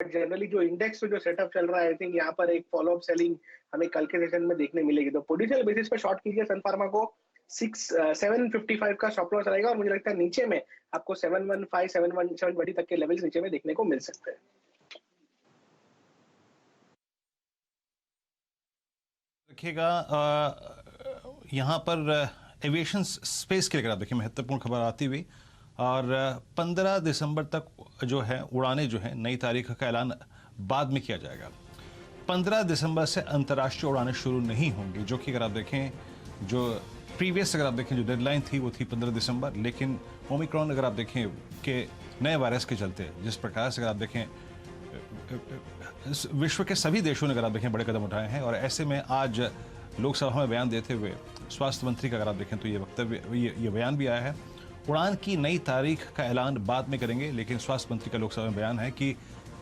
Generally जो index में जो सेटअप चल रहा है, आई थिंक यहाँ पर एक फॉलो अप सेलिंग हमें कल के सेशन में देखने मिलेगी। तो पोजिशनल बेसिस पे शॉर्ट कीजिए सन फार्मा को। 755 का स्टॉप लॉस रहेगा और मुझे लगता है नीचे में आपको 715 720 तक के लेवल्स नीचे में देखने को मिल सकते हैं। देखिएगा यहाँ पर एविएशन स्पेस के लिए अगर आप देखिए महत्वपूर्ण खबर आती हुई, और 15 दिसंबर तक जो है उड़ानें जो है नई तारीख का ऐलान बाद में किया जाएगा। 15 दिसंबर से अंतर्राष्ट्रीय उड़ानें शुरू नहीं होंगी, जो कि अगर आप देखें जो प्रीवियस अगर आप देखें जो डेडलाइन थी वो थी 15 दिसंबर, लेकिन ओमिक्रॉन अगर आप देखें कि नए वायरस के चलते जिस प्रकार से अगर आप देखें विश्व के सभी देशों ने अगर आप देखें बड़े कदम उठाए हैं, और ऐसे में आज लोकसभा में बयान देते हुए स्वास्थ्य मंत्री का अगर आप देखें तो ये वक्तव्य ये बयान भी आया है, उड़ान की नई तारीख का ऐलान बाद में करेंगे, लेकिन स्वास्थ्य मंत्री का लोकसभा में बयान है कि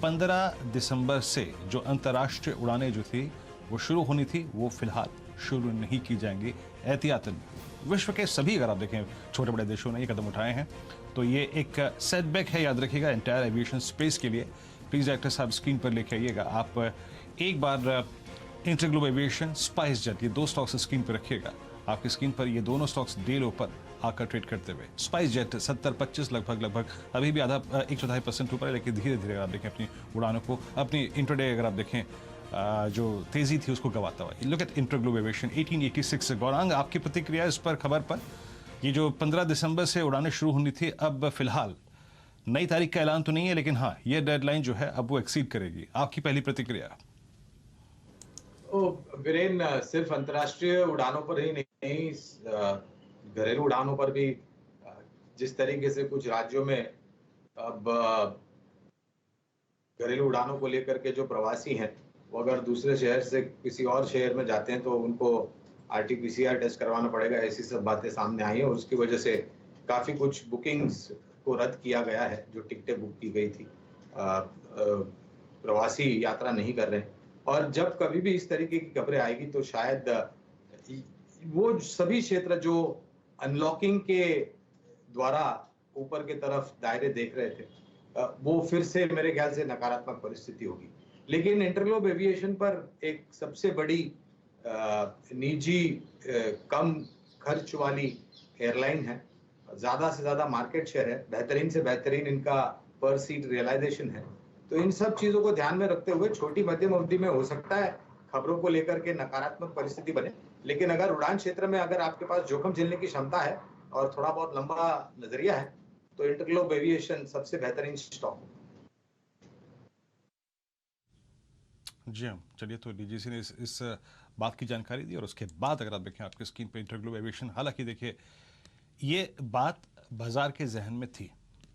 15 दिसंबर से जो अंतर्राष्ट्रीय उड़ानें जो थी वो शुरू होनी थी वो फिलहाल शुरू नहीं की जाएंगी एहतियातन। विश्व के सभी अगर आप देखें छोटे बड़े देशों ने ये कदम उठाए हैं, तो ये एक सेटबैक है, याद रखिएगा, एंटायर एविएशन स्पेस के लिए। प्लीज डायरेक्टर साहब स्क्रीन पर लेके आइएगा आप एक बार इंटरग्लोब एविएशन, स्पाइस जेट, ये दो स्टॉक्स स्क्रीन पर रखिएगा। आपकी स्क्रीन पर ये दोनों स्टॉक्स डे लो पर आकर ट्रेड करते हुए, स्पाइस जेट 70-25 लगभग अभी भी आधा 1/4% ऊपर है, लेकिन धीरे धीरे अगर आप देखें अपनी उड़ानों को, अपनी इंट्राडे अगर आप देखें जो तेजी थी उसको गवाता हुआ। Look at InterGlobe aviation 1886। Gaurang, आपकी प्रतिक्रिया इस पर खबर पर? ये जो 15 दिसंबर से उड़ानें शुरू होनी थी, अब फिलहाल नई तारीख का ऐलान तो नहीं है, लेकिन हाँ ये डेडलाइन जो है अब वो एक्सीड करेगी। आपकी पहली प्रतिक्रिया? वीरेन, सिर्फ अंतर्राष्ट्रीय उड़ानों पर ही नहीं, घरेलू उड़ानों पर भी जिस तरीके से कुछ राज्यों में अब घरेलू उड़ानों को लेकर के जो प्रवासी हैं वो अगर दूसरे शहर से किसी और शहर में जाते हैं तो उनको RT-PCR टेस्ट करवाना पड़ेगा, ऐसी सब बातें सामने आई हैं, और उसकी वजह से काफी कुछ बुकिंग्स को रद्द किया गया है। जो टिकटें बुक की गई थी, प्रवासी यात्रा नहीं कर रहे हैं। और जब कभी भी इस तरीके की खबरें आएगी तो शायद वो सभी क्षेत्र जो अनलॉकिंग के द्वारा ऊपर की तरफ दायरे देख रहे थे वो फिर से मेरे ख्याल से नकारात्मक परिस्थिति होगी। लेकिन इंटरग्लोब एविएशन पर एक सबसे बड़ी निजी कम खर्च वाली एयरलाइन है, ज्यादा से ज्यादा मार्केट शेयर है, बेहतरीन से बेहतरीन इनका पर सीट रियलाइजेशन है। तो इन सब चीजों को ध्यान में रखते हुए छोटी मध्यम अवधि में हो सकता है खबरों को लेकर के नकारात्मक परिस्थिति बने, लेकिन अगर उड़ान क्षेत्र में अगर आपके पास जोखिम झेलने की क्षमता है और थोड़ा बहुत लंबा नजरिया है तो इंटरग्लोब एविएशन सबसे बेहतरीन स्टॉक। जी हाँ, चलिए, तो डीजीसी ने इस बात की जानकारी दी, और उसके बाद अगर आप देखें आपकी स्क्रीन पर इंटरग्लोब एविएशन, हालांकि देखिए ये बात बाजार के जहन में थी,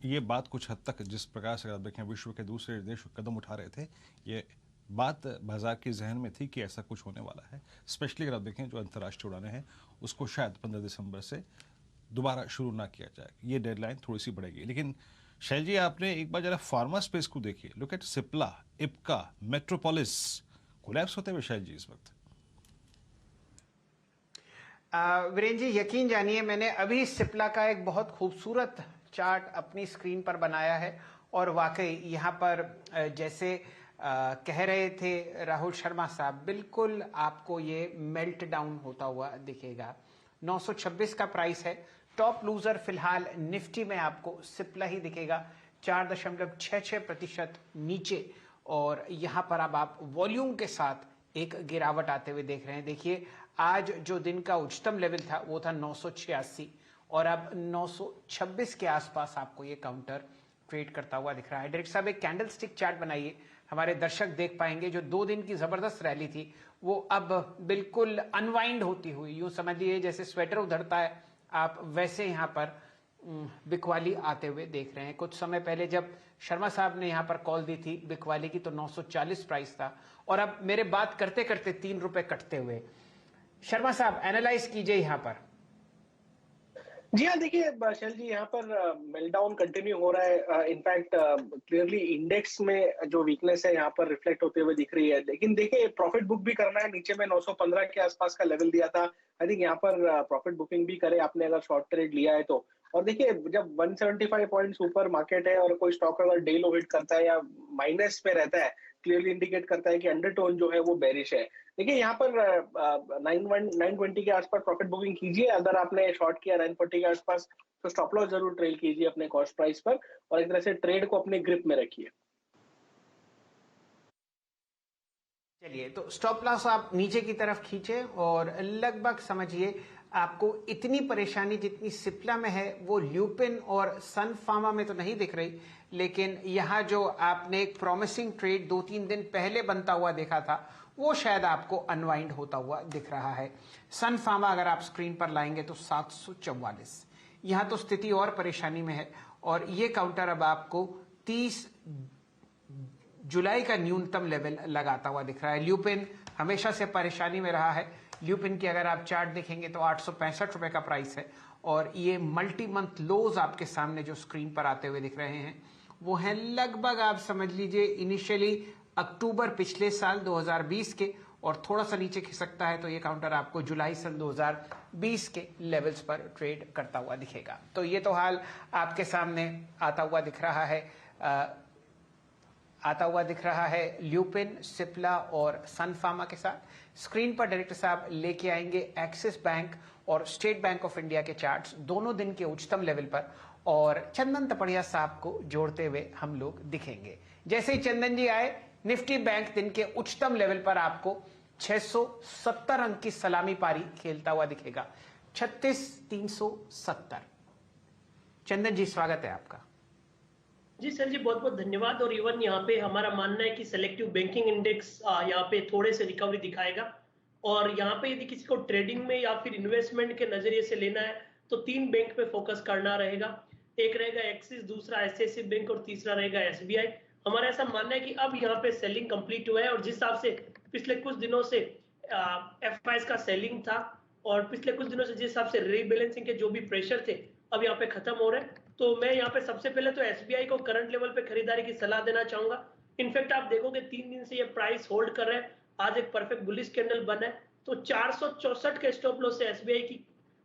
ये बात कुछ हद तक जिस प्रकार से अगर आप देखें विश्व के दूसरे देश कदम उठा रहे थे, ये बात बाजार के जहन में थी कि ऐसा कुछ होने वाला है। स्पेशली अगर आप देखें जो अंतर्राष्ट्रीय उड़ानें हैं उसको शायद 15 दिसंबर से दोबारा शुरू ना किया जाए, ये डेडलाइन थोड़ी सी बढ़ेगी। लेकिन शैल जी, आपने एक बार जरा फार्मा स्पेस को देखिए, look at Cipla, Ipca, metropolis collapse होते हुए शैल जी इस वक्त। वीरेन जी, यकीन जानिए मैंने अभी सिप्ला का एक बहुत खूबसूरत चार्ट अपनी स्क्रीन पर बनाया है, और वाकई यहाँ पर जैसे कह रहे थे राहुल शर्मा साहब, बिल्कुल आपको ये मेल्ट डाउन होता हुआ दिखेगा। 926 का प्राइस है। टॉप लूजर फिलहाल निफ्टी में आपको सिप्ला ही दिखेगा, 4.66% नीचे, और यहाँ पर अब आप वॉल्यूम के साथ एक गिरावट आते हुए देख रहे हैं। देखिए आज जो दिन का उच्चतम लेवल था वो था 986, और अब 926 के आसपास आपको ये काउंटर ट्रेड करता हुआ दिख रहा है। डायरेक्टर साहब एक कैंडल स्टिक चार्ट बनाइए, हमारे दर्शक देख पाएंगे जो 2 दिन की जबरदस्त रैली थी वो अब बिल्कुल अनवाइंड होती हुई, यूं समझिए जैसे स्वेटर उधरता है, आप वैसे यहाँ पर बिकवाली आते हुए देख रहे हैं। कुछ समय पहले जब शर्मा साहब ने यहाँ पर कॉल दी थी बिकवाली की तो 940 प्राइस था, और अब मेरे बात करते करते 3 रुपए कटते हुए। शर्मा साहब एनालाइज कीजिए यहाँ पर। जी हाँ, देखिए शैल जी, यहाँ पर मेल्टडाउन कंटिन्यू हो रहा है। इनफैक्ट क्लियरली इंडेक्स में जो वीकनेस है यहाँ पर रिफ्लेक्ट होते हुए दिख रही है। लेकिन देखिए प्रॉफिट बुक भी करना है, नीचे में 915 के आसपास का लेवल दिया था। आई थिंक यहाँ पर प्रॉफिट बुकिंग भी करे आपने अगर शॉर्ट ट्रेड लिया है तो, और देखिए जब 175 पॉइंट्स ऊपर मार्केट है और कोई स्टॉक अगर डे लो हिट करता है या माइनस में रहता है, क्लियरली इंडिकेट करता है कि अंडरटोन जो है वो बेरिश है। देखिए यहाँ पर 920 के आसपास प्रॉफिट बुकिंग कीजिए। अगर आपने शॉर्ट किया 940 के आसपास तो स्टॉप लॉस जरूर ट्रेल कीजिए अपने कॉस्ट प्राइस पर और एक तरह से ट्रेड को अपने ग्रिप में रखिए। चलिए, तो स्टॉप लॉस आप नीचे की तरफ खींचे और लगभग समझिए आपको इतनी परेशानी जितनी सिप्ला में है वो ल्यूपिन और सन फार्मा में तो नहीं दिख रही, लेकिन यहाँ जो आपने एक प्रॉमिसिंग ट्रेड 2-3 दिन पहले बनता हुआ देखा था वो शायद आपको अनवाइंड होता हुआ दिख रहा है। सन फार्मा अगर आप स्क्रीन पर लाएंगे तो 744, यहाँ तो स्थिति और परेशानी में है और ये काउंटर अब आपको 30 जुलाई का न्यूनतम लेवल लगाता हुआ दिख रहा है। ल्यूपिन हमेशा से परेशानी में रहा है। ल्यूपिन की अगर आप चार्ट देखेंगे तो 865 रुपए का प्राइस है और ये मल्टी मंथ लोज आपके सामने जो स्क्रीन पर आते हुए दिख रहे हैं वो हैं लगभग आप समझ लीजिए इनिशियली अक्टूबर पिछले साल 2020 के, और थोड़ा सा नीचे खिसकता है तो ये काउंटर आपको जुलाई सन 2020 के लेवल्स पर ट्रेड करता हुआ दिखेगा। तो ये तो हाल आपके सामने आता हुआ दिख रहा है ल्यूपिन, सिप्ला और सन फार्मा के साथ। स्क्रीन पर डायरेक्टर साहब लेके आएंगे एक्सिस बैंक और स्टेट बैंक ऑफ इंडिया के चार्ट्स दोनों दिन के उच्चतम लेवल पर, और चंदन तपड़िया साहब को जोड़ते हुए हम लोग दिखेंगे। जैसे ही चंदन जी आए, निफ्टी बैंक दिन के उच्चतम लेवल पर आपको 670 अंक की सलामी पारी खेलता हुआ दिखेगा, 36,370। चंदन जी स्वागत है आपका। जी सर जी, बहुत बहुत धन्यवाद। और इवन यहाँ पे हमारा मानना है कि सेलेक्टिव बैंकिंग इंडेक्स यहाँ पे थोड़े से रिकवरी दिखाएगा, और यहाँ पे यदि किसी को ट्रेडिंग में या फिर इन्वेस्टमेंट के नजरिए से लेना है तो 3 बैंक पे फोकस करना रहेगा। एक रहेगा एक्सिस, दूसरा एचडीएफसी बैंक और तीसरा रहेगा एसबीआई। हमारा ऐसा मानना है कि अब यहाँ पे सेलिंग कंप्लीट हुआ है, और जिस हिसाब से पिछले कुछ दिनों से एफआईएस का सेलिंग था और पिछले कुछ दिनों से जिस हिसाब से रीबैलेंसिंग के जो भी प्रेशर थे अब यहाँ पे खत्म हो रहे हैं, तो मैं यहाँ पे सबसे पहले तो एसबीआई को करंट लेवल पे खरीदारी की सलाह देना चाहूंगा। इनफैक्ट आप देखोगे 3 दिन से ये प्राइस होल्ड कर रहे हैं, आज एक परफेक्ट बुलिश कैंडल बना है, तो 464 के स्टॉप लॉस से एसबीआई की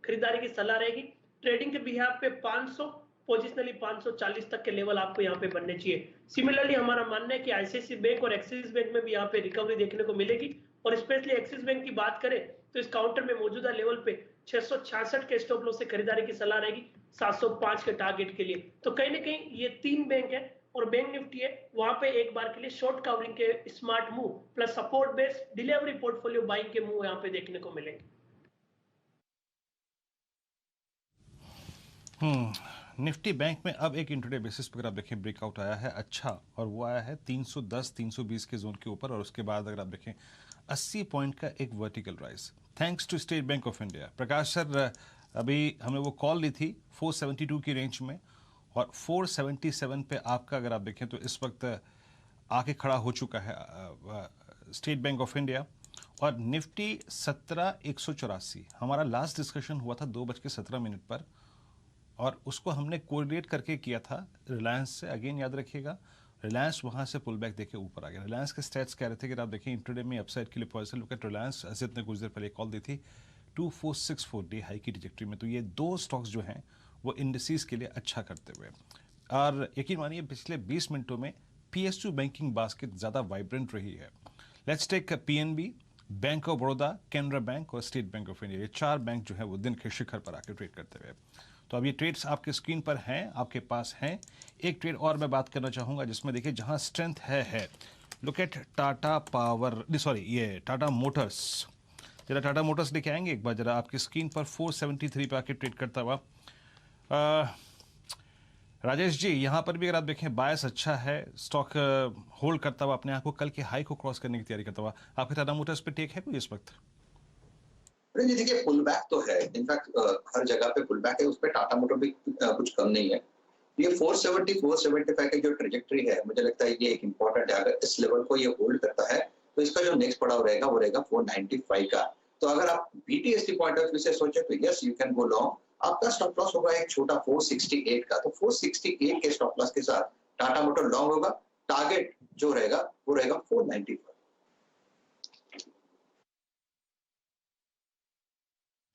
खरीदारी की सलाह रहेगी। ट्रेडिंग के बिहाफ पे 500, पोजिशनली 540 तक के लेवल आपको यहाँ पे बनने चाहिए। सिमिलरली हमारा मानना है कि आईसीआईसीआई बैंक और एक्सिस बैंक में भी यहाँ पे रिकवरी देखने को मिलेगी, और स्पेशली एक्सिस बैंक की बात करें तो इस काउंटर में मौजूदा लेवल पे 666 के स्टॉप लॉस से खरीदारी की सलाह रहेगी 705 के टारगेट के लिए। तो कहीं ना कहीं ये 3 बैंक है और बैंक निफ्टी है, वहां पे एक बार के लिए शॉर्ट कवरिंग के smart move plus support base delivery portfolio buying के मूव यहाँ पे देखने को मिलेंगे। निफ्टी बैंक में अब एक इंट्राडे बेसिस पर अगर आप देखें ब्रेकआउट आया है अच्छा, और वो आया है 310 320 के जोन के ऊपर, और उसके बाद अगर आप देखें 80 पॉइंट का एक vertical rise thanks to State Bank of India. Prakash sir, अभी हमने वो कॉल ली थी 472 की रेंज में, और 477 पे आपका अगर आप देखें तो इस वक्त आके खड़ा हो चुका है स्टेट बैंक ऑफ इंडिया, और निफ्टी 17,184। हमारा लास्ट डिस्कशन हुआ था 2:17 पर, और उसको हमने कोरिलेट करके किया था रिलायंस से। अगेन याद रखिएगा, रिलायंस वहाँ से पुल बैक देके ऊपर आ गया। रिलायंस के स्टैट्स कह रहे थे कि आप देखें इंट्राडे में अपसाइड के लिए positive look at Reliance. Ajit ने कुछ देर पहले कॉल दी थी 2464 डे हाई की ट्रैजेक्टरी में। तो ये 2 स्टॉक्स जो हैं वो इंडिसेस के लिए अच्छा करते हुए, और यकीन मानिए पिछले 20 मिनटों में PSU बैंकिंग बास्केट ज़्यादा वाइब्रेंट रही है। Let's take PNB, Bank of Baroda, Canara Bank और स्टेट बैंक ऑफ इंडिया। ये 4 बैंक जो है वो दिन के शिखर पर आकर ट्रेड करते हुए। तो अब ये ट्रेड्स आपके स्क्रीन पर हैं, आपके पास हैं। एक ट्रेड और मैं बात करना चाहूँगा जिसमें देखिए जहाँ स्ट्रेंथ है। Look at Tata power, sorry ये टाटा मोटर्स। जरा टाटा मोटर्स लेके आएंगे एक बार जरा आपकी स्क्रीन पर 473 पे आके ट्रेड करता हुआ। राजेश जी, यहाँ पर भी अगर आप देखें बायस अच्छा है, स्टॉक होल्ड करता हुआ अपने आप को कल के हाई को क्रॉस करने की तैयारी करता हुआ। आपके टाटा मोटर्स पे टेक है कोई इस वक्त? जी देखिए, पुल बैक तो है, इनफैक्ट हर जगह पे पुल बैक है, उस पे टाटा मोटर भी कुछ कम नहीं है। ये 470 475 की जो ट्रेजेक्टरी है, मुझे लगता है ये एक इंपॉर्टेंट है। अगर इस लेवल को ये होल्ड करता है तो इसका जो नेक्स्ट पड़ाव रहेगा वो रहेगा 495 का। तो अगर आप BTST पॉइंट ऑफ व्यू से सोचे तो yes you can go long. आपका स्टॉप लॉस होगा एक छोटा 468 का, तो 468 के स्टॉप लॉस के साथ टाटा मोटर लॉन्ग होगा। टारगेट जो रहेगा वो रहेगा 495।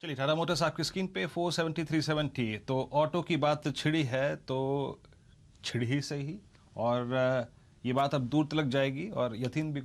चलिए, टाटा मोटर्स आपकी स्क्रीन पे 470 370। तो ऑटो की बात छिड़ी है तो छिड़ी ही सही, और ये बात अब दूर तक जाएगी और यकीन भी